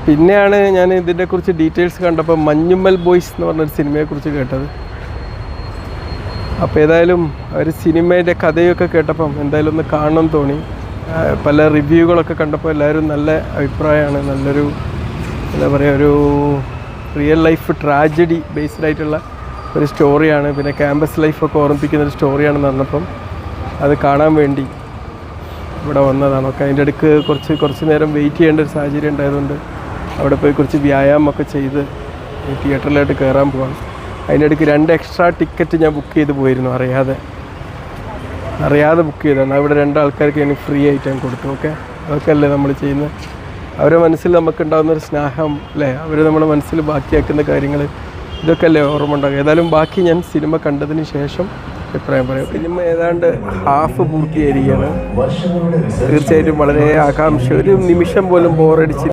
പിന്നെയാണ് ഞാൻ ഇതിനെക്കുറിച്ച് ഡീറ്റെയിൽസ് കണ്ടപ്പോൾ മഞ്ഞുമ്മൽ ബോയ്സ് എന്ന് പറഞ്ഞൊരു സിനിമയെക്കുറിച്ച് കേട്ടത്. അപ്പോൾ ഏതായാലും ഒരു സിനിമയുടെ കഥയൊക്കെ കേട്ടപ്പം എന്തായാലും ഒന്ന് കാണണം തോന്നി. പല റിവ്യൂകളൊക്കെ കണ്ടപ്പോൾ എല്ലാവരും നല്ല അഭിപ്രായമാണ്. നല്ലൊരു എന്താ പറയുക, ഒരു റിയൽ ലൈഫ് ട്രാജഡി ബേസ്ഡ് ആയിട്ടുള്ള ഒരു സ്റ്റോറിയാണ്. പിന്നെ ക്യാമ്പസ് ലൈഫൊക്കെ ഓർമ്മിപ്പിക്കുന്ന ഒരു സ്റ്റോറിയാണെന്ന് പറഞ്ഞപ്പം അത് കാണാൻ വേണ്ടി ഇവിടെ വന്നതാണ്. ഒക്കെ അതിൻ്റെ ഇടയ്ക്ക് കുറച്ച് നേരം വെയിറ്റ് ചെയ്യേണ്ട ഒരു സാഹചര്യം ഉണ്ടായതുകൊണ്ട് അവിടെ പോയി കുറച്ച് വ്യായാമമൊക്കെ ചെയ്ത് തിയേറ്ററിലായിട്ട് കയറാൻ പോവാണ്. അതിൻ്റെ ഇടയ്ക്ക് 2 എക്സ്ട്രാ ടിക്കറ്റ് ഞാൻ ബുക്ക് ചെയ്ത് പോയിരുന്നു, അറിയാതെ ബുക്ക് ചെയ്തതാണ്. അവിടെ 2 ആൾക്കാർക്ക് ഞാൻ ഫ്രീ ആയിട്ട് ഞാൻ കൊടുത്തു. അതൊക്കെ അല്ലേ നമ്മൾ ചെയ്യുന്നത്. അവരുടെ മനസ്സിൽ നമുക്കുണ്ടാകുന്നൊരു സ്നേഹം അല്ലേ, അവർ നമ്മുടെ മനസ്സിൽ ബാക്കിയാക്കുന്ന കാര്യങ്ങൾ, ഇതൊക്കെ അല്ലേ ഓർമ്മ ഉണ്ടാകുക. ഏതായാലും ബാക്കി ഞാൻ സിനിമ കണ്ടതിന് ശേഷം അഭിപ്രായം പറയാം. സിനിമ ഏതാണ്ട് ഹാഫ് പൂർത്തിയായിരിക്കുകയാണ്. തീർച്ചയായിട്ടും വളരെ ആകാംക്ഷ, ഒരു നിമിഷം പോലും ബോറടിച്ച്